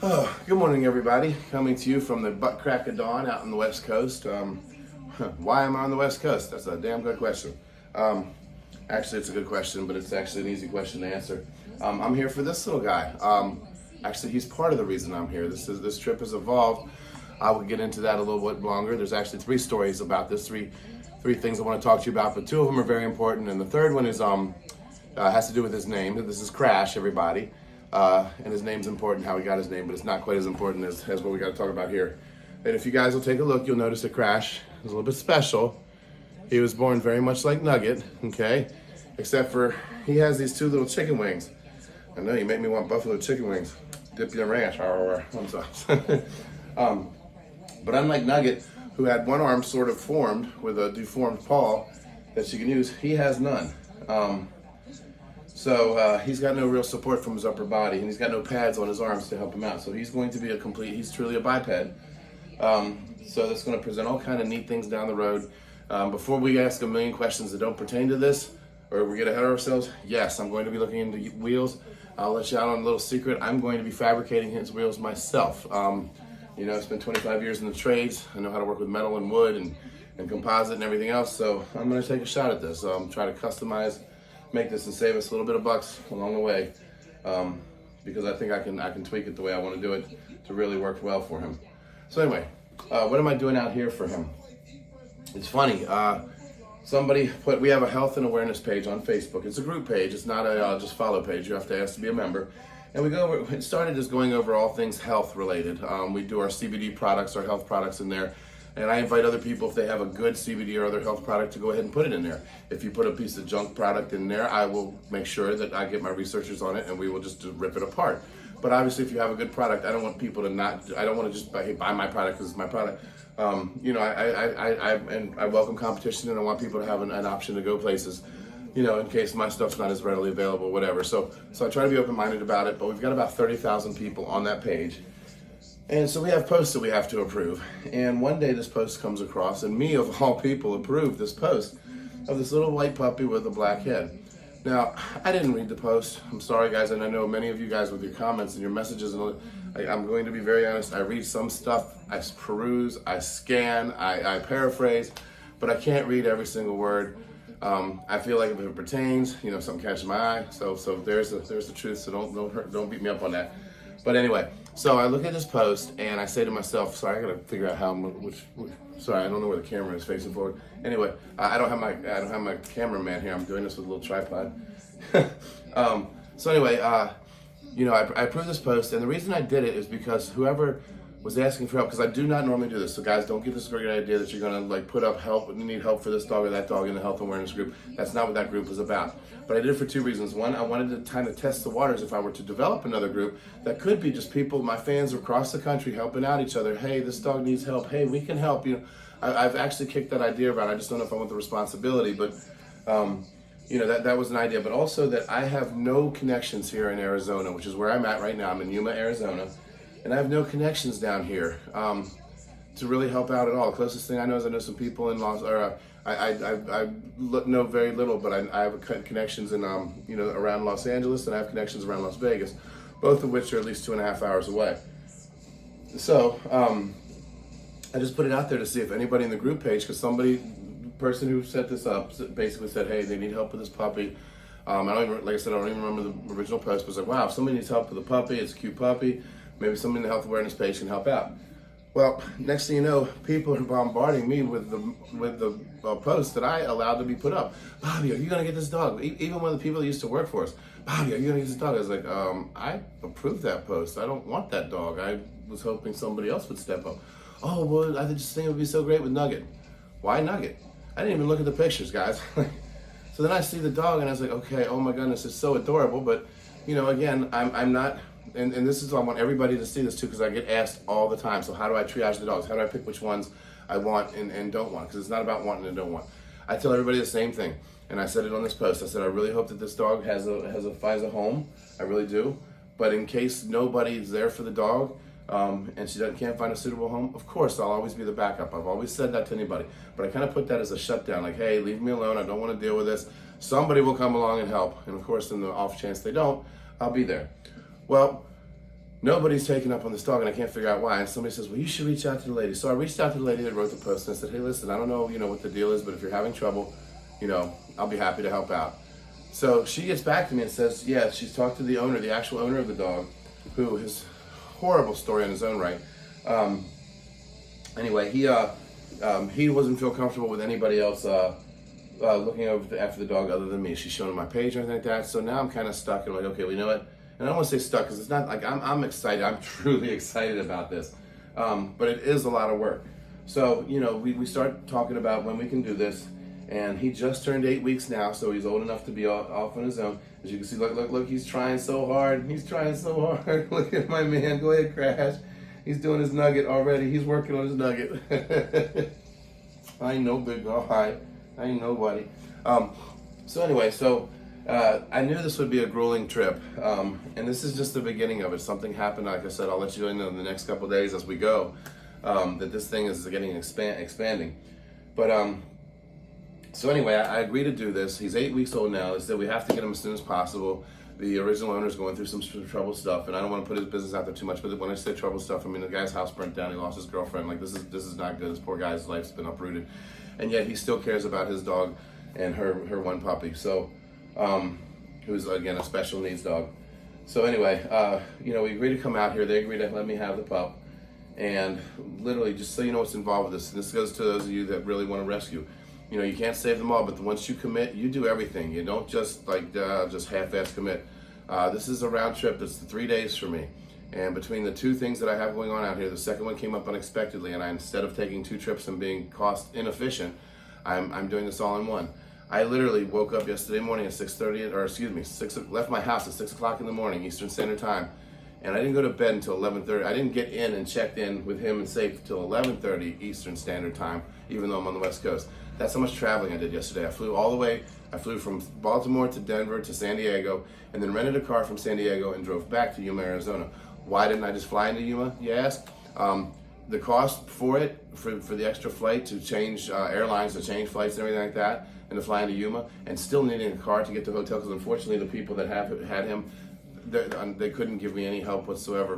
Oh, good morning, everybody. Coming to you from the butt crack of dawn out on the West Coast. Why am I on the West Coast? That's a damn good question. Actually, it's a good question, but it's actually an easy question to answer. I'm here for this little guy. Actually, he's part of the reason I'm here. This trip has evolved. I will get into that a little bit longer. There's actually three stories about this, three things I want to talk to you about, but two of them are very important, and the third one is has to do with his name. This is Krash, everybody. And his name's important, how he got his name, but it's not quite as important as what we got to talk about here. And if you guys will take a look, you'll notice that Krash is a little bit special. He was born very much like Nugget, okay? Except for he has these two little chicken wings. I know you make me want buffalo chicken wings. Dip you in ranch. I'm sorry. But unlike Nugget, who had one arm sort of formed with a deformed paw that she can use, he has none. So he's got no real support from his upper body, and he's got no pads on his arms to help him out. So he's going to be he's truly a biped. So that's going to present all kind of neat things down the road. Before we ask a million questions that don't pertain to this, or we get ahead of ourselves, yes, I'm going to be looking into wheels. I'll let you out on a little secret. I'm going to be fabricating his wheels myself. You know, I spent 25 years in the trades. I know how to work with metal and wood and composite and everything else. So I'm going to take a shot at this. Try to customize, make this and save us a little bit of bucks along the way, because I think I can tweak it the way I want to do it to really work well for him. So anyway, what am I doing out here for him? It's funny. We have a health and awareness page on Facebook. It's a group page. It's not a just follow page. You have to ask to be a member. And it started just going over all things health related. We do our CBD products, our health products in there. And I invite other people, if they have a good CBD or other health product, to go ahead and put it in there. If you put a piece of junk product in there, I will make sure that I get my researchers on it and we will just rip it apart. But obviously, if you have a good product, I don't want people to I don't want to just buy my product because it's my product. You know, I welcome competition, and I want people to have an option to go places, you know, in case my stuff's not as readily available, whatever. So I try to be open-minded about it, but we've got about 30,000 people on that page. And so we have posts that we have to approve. And one day this post comes across, and me of all people approved this post of this little white puppy with a black head. Now, I didn't read the post. I'm sorry, guys, and I know many of you guys with your comments and your messages, and I'm going to be very honest. I read some stuff, I peruse, I scan, I paraphrase, but I can't read every single word. I feel like if it pertains, you know, something catches my eye. So there's the truth. So don't beat me up on that. But anyway, so I look at this post and I say to myself, sorry, I gotta figure out sorry, I don't know where the camera is facing forward. Anyway, I don't have my cameraman here. I'm doing this with a little tripod. So anyway, you know, I approved this post, and the reason I did it is because whoever was asking for help, because I do not normally do this. So guys, don't get this great idea that you're gonna like put up help and you need help for this dog or that dog in the health awareness group. That's not what that group is about. But I did it for two reasons. One, I wanted to kind of test the waters if I were to develop another group that could be just people, my fans across the country helping out each other. Hey, this dog needs help. Hey, we can help. You know, I've actually kicked that idea around. I just don't know if I want the responsibility, but you know, that was an idea. But also that I have no connections here in Arizona, which is where I'm at right now. I'm in Yuma, Arizona. And I have no connections down here to really help out at all. The closest thing I know is I know some people in I know very little, but I have connections in you know, around Los Angeles, and I have connections around Las Vegas, both of which are at least 2.5 hours away. So I just put it out there to see if anybody in the group page, because person who set this up basically said, hey, they need help with this puppy. Like I said, I don't even remember the original post, but it's like, wow, if somebody needs help with a puppy, it's a cute puppy. Maybe somebody in the health awareness page can help out. Well, next thing you know, people are bombarding me with the posts that I allowed to be put up. Bobby, are you gonna get this dog? Even one of the people that used to work for us. Bobby, are you gonna get this dog? I was like, I approved that post. I don't want that dog. I was hoping somebody else would step up. Oh, well, I just think it would be so great with Nugget. Why Nugget? I didn't even look at the pictures, guys. So then I see the dog and I was like, okay, oh my goodness, it's so adorable. But, you know, again, I'm not. And this is, I want everybody to see this too, because I get asked all the time. So how do I triage the dogs? How do I pick which ones I want and don't want? Because it's not about wanting and don't want. I tell everybody the same thing. And I said it on this post. I said, I really hope that this dog finds a home. I really do. But in case nobody's there for the dog, and she can't find a suitable home, of course, I'll always be the backup. I've always said that to anybody. But I kind of put that as a shutdown. Like, hey, leave me alone. I don't want to deal with this. Somebody will come along and help. And of course, in the off chance they don't, I'll be there. Well, nobody's taking up on this dog, and I can't figure out why. And somebody says, well, you should reach out to the lady. So I reached out to the lady that wrote the post, and I said, hey, listen, I don't know, what the deal is, but if you're having trouble, I'll be happy to help out. So she gets back to me and says, yeah, she's talked to the owner, the actual owner of the dog, who has horrible story in his own right. Anyway, he wasn't feel comfortable with anybody else looking after the dog other than me. She's shown him my page or anything like that. So now I'm kind of stuck, and I'm like, okay, well, you know what? And I don't want to say stuck because it's not like I'm excited. I'm truly excited about this, but it is a lot of work. So we start talking about when we can do this, and he just turned 8 weeks now, so he's old enough to be off on his own. As you can see, look, he's trying so hard. He's trying so hard. Look at my man. Go ahead, Krash. He's doing his nugget already. He's working on his nugget. I know, big guy. I ain't nobody. So anyway, I knew this would be a grueling trip, and this is just the beginning of it. Something happened, like I said, I'll let you know in the next couple of days as we go, that this thing is getting expanding. But so anyway, I agreed to do this. He's 8 weeks old now. They said we have to get him as soon as possible. The original owner's going through some trouble stuff, and I don't want to put his business out there too much, but when I say trouble stuff, I mean the guy's house burnt down, he lost his girlfriend. Like, this is not good. This poor guy's life's been uprooted, and yet he still cares about his dog and her one puppy. So who's again a special needs dog. So anyway, we agreed to come out here. They agreed to let me have the pup, and literally, just so you know what's involved with this, and this goes to those of you that really want to rescue. You can't save them all, but once you commit, you do everything. You don't just just half-ass commit. This is a round trip. That's 3 days for me, and between the two things that I have going on out here, the second one came up unexpectedly, and instead of taking 2 trips and being cost inefficient, I'm doing this all in one. I literally woke up yesterday morning at 6:30, or excuse me, left my house at 6 o'clock in the morning, Eastern Standard Time, and I didn't go to bed until 11:30. I didn't get in and checked in with him and safe until 11:30 Eastern Standard Time, even though I'm on the West Coast. That's how much traveling I did yesterday. I flew from Baltimore to Denver to San Diego, and then rented a car from San Diego and drove back to Yuma, Arizona. Why didn't I just fly into Yuma, you ask? The cost for the extra flight to change airlines, to change flights and everything like that, and to fly into Yuma, and still needing a car to get to the hotel, because unfortunately the people that had him, they couldn't give me any help whatsoever,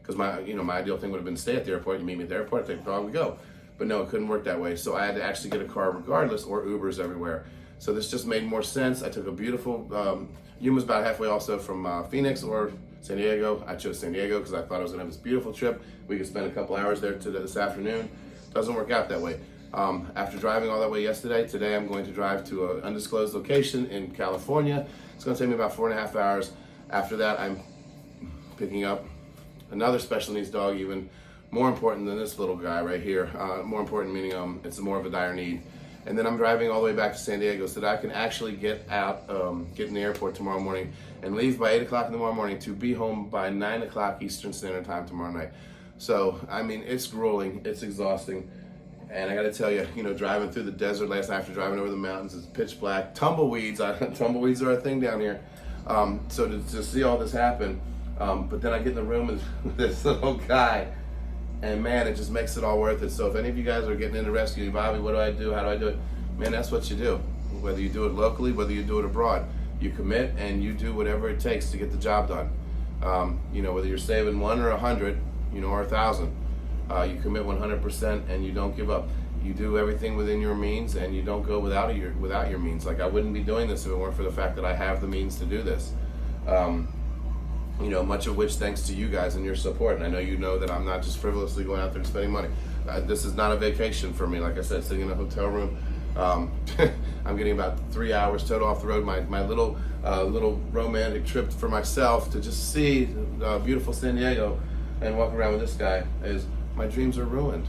because my ideal thing would have been to stay at the airport. You meet me at the airport, take the dog, we go. But no, it couldn't work that way. So I had to actually get a car regardless, or Ubers everywhere. So this just made more sense. I took a beautiful, Yuma's about halfway also from Phoenix or San Diego. I chose San Diego because I thought I was gonna have this beautiful trip. We could spend a couple hours there this afternoon. Doesn't work out that way. After driving all that way yesterday, today I'm going to drive to an undisclosed location in California. It's gonna take me about 4.5 hours. After that, I'm picking up another special needs dog, even more important than this little guy right here. More important meaning it's more of a dire need. And then I'm driving all the way back to San Diego so that I can actually get out, get in the airport tomorrow morning and leave by 8 o'clock in the morning to be home by 9 o'clock Eastern Standard Time tomorrow night. So, I mean, it's grueling, it's exhausting. And I gotta tell you, driving through the desert last night after driving over the mountains, it's pitch black. Tumbleweeds, tumbleweeds are a thing down here. So to see all this happen, but then I get in the room with this little guy, and man, it just makes it all worth it. So if any of you guys are getting into rescue, Bobby, what do I do? How do I do it? Man, that's what you do. Whether you do it locally, whether you do it abroad, you commit and you do whatever it takes to get the job done. Whether you're saving 1 or 100, or 1,000, you commit 100% and you don't give up. You do everything within your means, and you don't go without your means. Like, I wouldn't be doing this if it weren't for the fact that I have the means to do this. Much of which thanks to you guys and your support. And I know you know that I'm not just frivolously going out there and spending money. This is not a vacation for me. Like I said, sitting in a hotel room, I'm getting about 3 hours total off the road. My little romantic trip for myself to just see beautiful San Diego and walk around with this guy is, my dreams are ruined.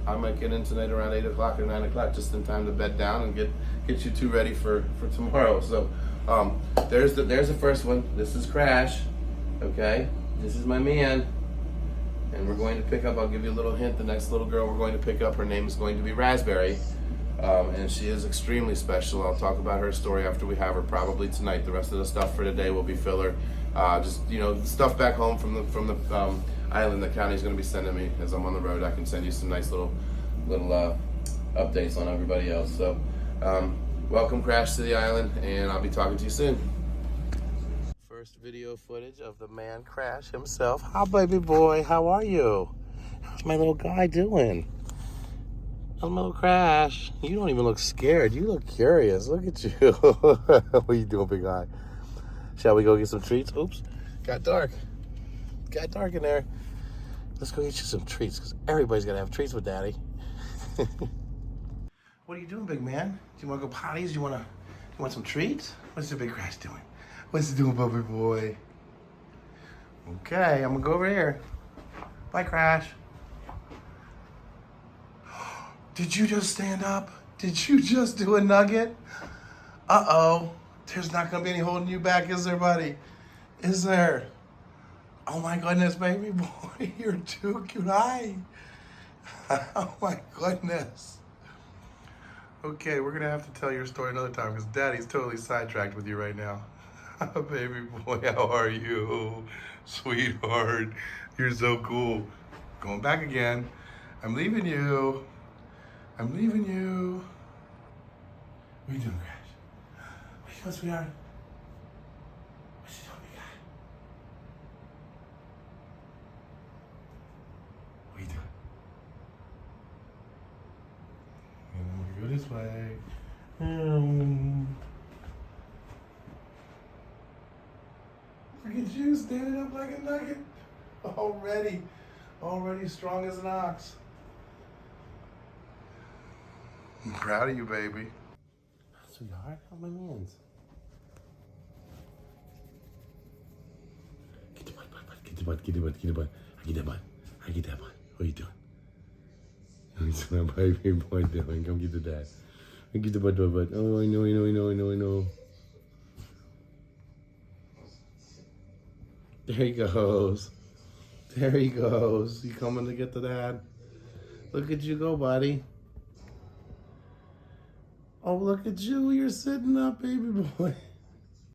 I might get in tonight around 8 o'clock or 9 o'clock, just in time to bed down and get you two ready for tomorrow. So there's the first one. This is Krash. Okay, this is my man, and we're going to pick up, I'll give you a little hint, the next little girl we're going to pick up, her name is going to be Raspberry, and she is extremely special. I'll talk about her story after we have her, probably tonight. The rest of the stuff for today will be filler. Just stuff back home from the island that County's going to be sending me as I'm on the road. I can send you some nice little updates on everybody else. So welcome, Krash, to the island, and I'll be talking to you soon. First video footage of the man Krash himself. Hi, baby boy. How are you? How's my little guy doing? How's my little Krash? You don't even look scared. You look curious. Look at you. What are you doing, big guy? Shall we go get some treats? Oops. Got dark. Got dark in there. Let's go get you some treats, because everybody's got to have treats with Daddy. What are you doing, big man? Do you want to go potties? Do you want some treats? What's the big Krash doing? What's he doing, puppy boy? Okay, I'm gonna go over here. Bye, Krash. Did you just stand up? Did you just do a nugget? Uh-oh. There's not gonna be any holding you back, is there, buddy? Is there? Oh my goodness, baby boy, you're too cute. Hi. Oh my goodness. Okay, we're gonna have to tell your story another time because Daddy's totally sidetracked with you right now. Baby boy, how are you? Sweetheart, you're so cool. Going back again. I'm leaving you. I'm leaving you. What are you doing, Krash? What are you doing, sweetheart? What's you doing, big guy? What are you doing? I'm gonna go this way. Look at you standing up like a nugget. Already strong as an ox. I'm proud of you, baby. Sweetheart, how my hands? Get the butt, get the butt, get the butt, get the butt. I get that butt. I get that butt. What are you doing? What's my baby boy doing? Come get the dad. Get the butt. Oh, I know. There he goes. There he goes. You coming to get the dad? Look at you go, buddy. Oh, look at you. You're sitting up, baby boy.